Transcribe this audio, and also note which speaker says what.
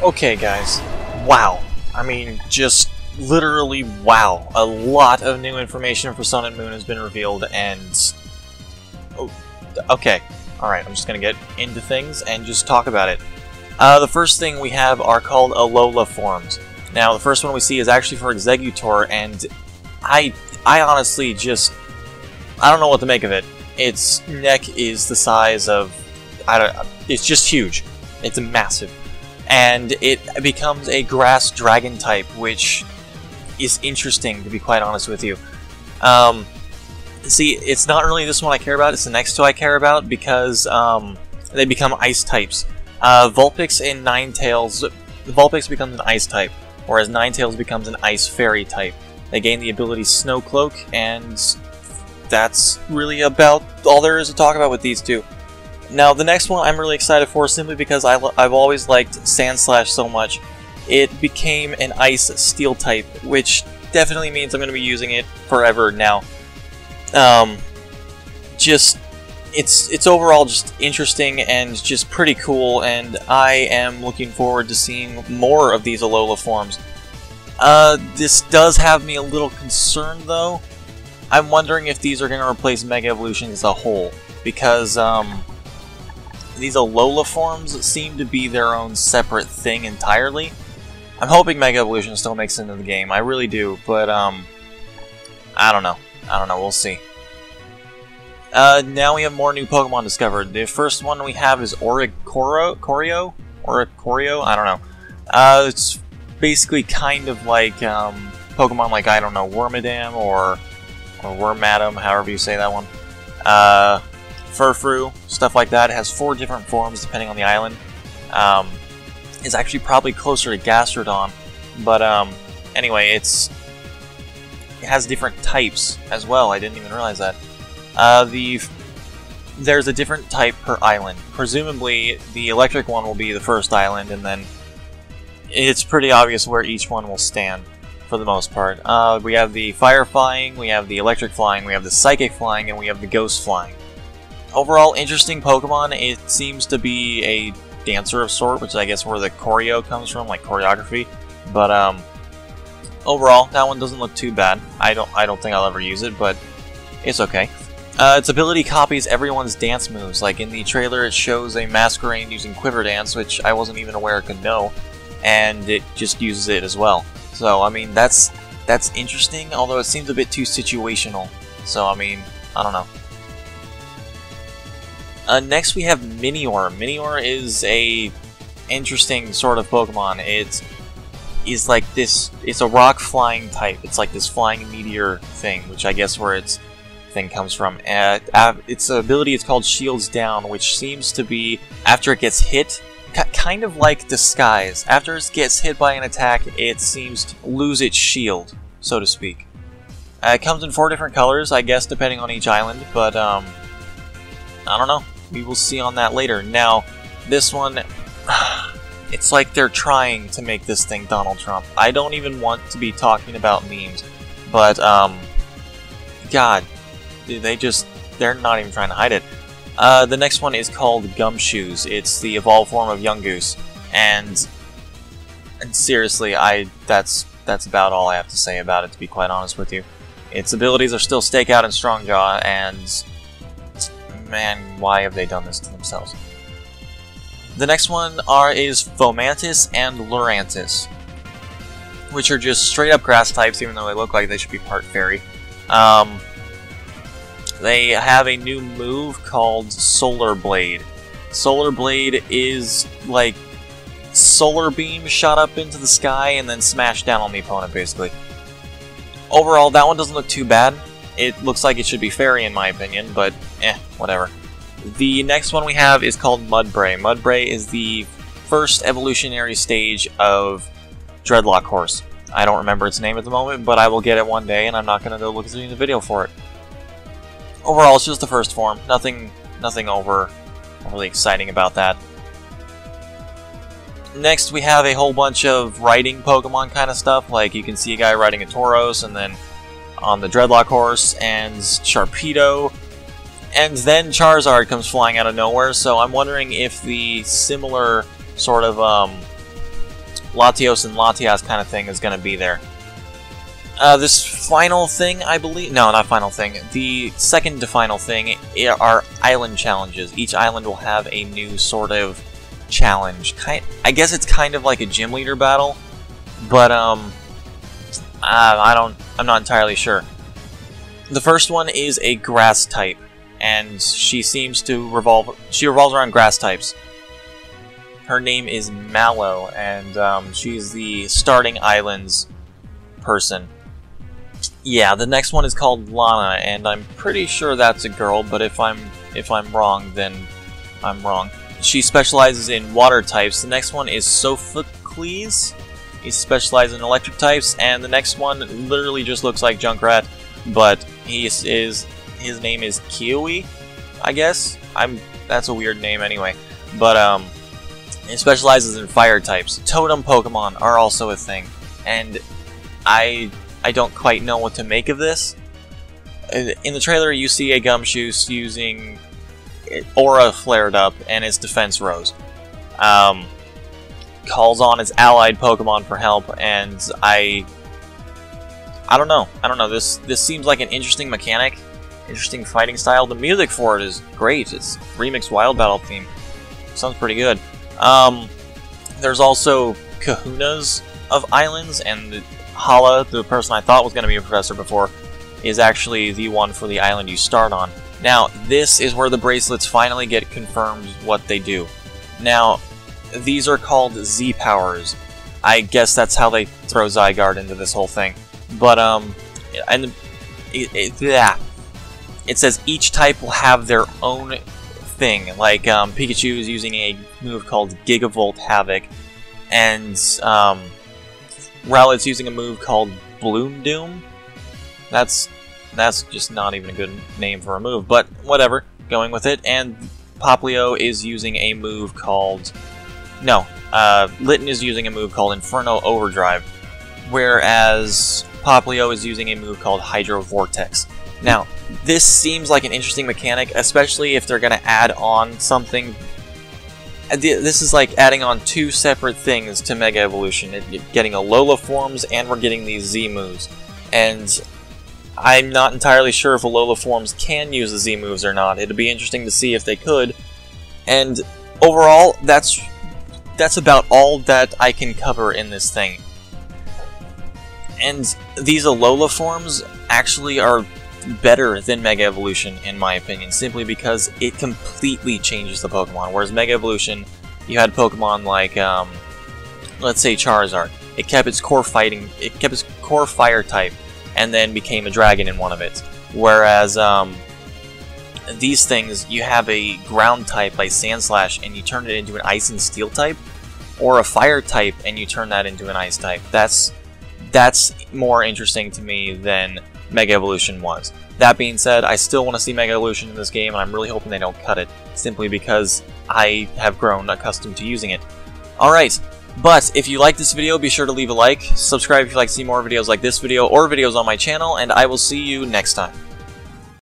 Speaker 1: Okay, guys. Wow. I mean, just literally wow. A lot of new information for Sun and Moon has been revealed, and... Oh, okay. Alright, I'm just gonna get into things and just talk about it. The first thing we have are called Alola forms. Now, the first one we see is actually for Exeggutor, and I honestly just... I don't know what to make of it. Its neck is the size of... it's just huge. It's massive. And it becomes a grass dragon type, which is interesting, to be quite honest with you. See, it's not really this one I care about, it's the next two I care about, because they become ice types. Vulpix and Ninetales... Vulpix becomes an ice type, whereas Ninetales becomes an ice fairy type. They gain the ability Snow Cloak, and that's really about all there is to talk about with these two. Now, the next one I'm really excited for simply because I've always liked Sandslash so much. It became an Ice Steel type, which definitely means I'm going to be using it forever now. It's overall just interesting and just pretty cool, and I am looking forward to seeing more of these Alola forms. This does have me a little concerned, though. I'm wondering if these are going to replace Mega Evolution as a whole, because, these Alola forms seem to be their own separate thing entirely. I'm hoping Mega Evolution still makes it into the game, I really do, but, I don't know. We'll see. Now we have more new Pokemon discovered. The first one we have is Oricorio? I don't know. It's basically kind of like, Pokemon like, I don't know, Wormadam or Wormadam, however you say that one. Furfru, stuff like that. It has 4 different forms depending on the island. It's actually probably closer to Gastrodon, but anyway, it has different types as well. I didn't even realize that. There's a different type per island. Presumably, the electric one will be the first island, and then it's pretty obvious where each one will stand for the most part. We have the fire flying, we have the electric flying, we have the psychic flying, and we have the ghost flying. Overall, interesting Pokemon. It seems to be a dancer of sort, which I guess where the choreo comes from, like choreography. But overall, that one doesn't look too bad. I don't think I'll ever use it, but it's okay. Its ability copies everyone's dance moves. Like in the trailer, it shows a Masquerain using Quiver Dance, which I wasn't even aware it could know, and it just uses it as well. So I mean, that's interesting. Although it seems a bit too situational. So I mean, I don't know. Next we have Minior. Minior is a interesting sort of Pokemon. It is like this, it's a rock flying type. It's like this flying meteor thing, which I guess where its thing comes from. Its ability is called Shields Down, which seems to be, after it gets hit, kind of like Disguise. After it gets hit by an attack, it seems to lose its shield, so to speak. It comes in 4 different colors, I guess, depending on each island, but I don't know. We will see on that later. Now, this one, it's like they're trying to make this thing Donald Trump. I don't even want to be talking about memes, but, God, they're not even trying to hide it. The next one is called Gumshoes. It's the evolved form of Yungoos, and seriously, that's about all I have to say about it, to be quite honest with you. Its abilities are still Stakeout and Strong Jaw, and man, why have they done this to themselves? The next one is Fomantis and Lurantis, which are just straight up grass types, even though they look like they should be part fairy. They have a new move called Solar Blade. Solar Blade is like solar beam shot up into the sky and then smash down on the opponent, basically. Overall, that one doesn't look too bad. It looks like it should be fairy in my opinion, but whatever. The next one we have is called Mudbray. Mudbray is the first evolutionary stage of Dreadlock Horse. I don't remember its name at the moment, but I will get it one day, and I'm not going to go look through the video for it. Overall, it's just the first form. Nothing overly exciting about that. Next, we have a whole bunch of riding Pokemon kind of stuff. Like, you can see a guy riding a Tauros, and then on the Dreadlock Horse, and Sharpedo, and then Charizard comes flying out of nowhere, so I'm wondering if the similar sort of Latios and Latias kind of thing is going to be there. This final thing, I believe... No, not final thing. The second to final thing are island challenges. Each island will have a new sort of challenge. I guess it's kind of like a gym leader battle, but I'm not entirely sure. The first one is a grass type, and she revolves around grass types. Her name is Mallow, and she's the starting islands person. Yeah, the next one is called Lana, and I'm pretty sure that's a girl, but if I'm wrong, then I'm wrong. She specializes in water types. The next one is Sophocles. He specializes in electric types, and the next one literally just looks like Junkrat, but his name is Kiwi, I guess. That's a weird name anyway. But it specializes in fire types. Totem Pokemon are also a thing, and I don't quite know what to make of this. In the trailer, you see a Gumshoe using Aura flared up, and its defense rose. Calls on its allied Pokemon for help, and I don't know. This seems like an interesting mechanic, interesting fighting style. The music for it is great. It's remixed Wild Battle theme. Sounds pretty good. There's also Kahunas of islands, and Hala, the person I thought was going to be a professor before, is actually the one for the island you start on. Now, this is where the bracelets finally get confirmed what they do. Now, these are called Z-Powers. I guess that's how they throw Zygarde into this whole thing. But, it says each type will have their own thing. Like, Pikachu is using a move called Gigavolt Havoc, and, Rowlet's using a move called Bloom Doom. That's just not even a good name for a move, but whatever, going with it. And Poplio is using a move called... No, Litten is using a move called Inferno Overdrive, whereas Poplio is using a move called Hydro Vortex. Now, this seems like an interesting mechanic, especially if they're going to add on something. This is like adding on two separate things to Mega Evolution. Getting Alola forms, and we're getting these Z moves. And I'm not entirely sure if Alola forms can use the Z moves or not. It'd be interesting to see if they could. And overall, that's about all that I can cover in this thing. And these Alola forms actually are better than Mega Evolution, in my opinion, simply because it completely changes the Pokemon. Whereas Mega Evolution, you had Pokemon like, let's say Charizard. It kept its core fire type, and then became a dragon in one of it. Whereas, these things, you have a ground type like Sandslash, and you turn it into an ice and steel type, or a fire type, and you turn that into an ice type. That's more interesting to me than Mega Evolution was. That being said, I still want to see Mega Evolution in this game, and I'm really hoping they don't cut it, simply because I have grown accustomed to using it. Alright, but if you like this video, be sure to leave a like, subscribe if you'd like to see more videos like this video, or videos on my channel, and I will see you next time.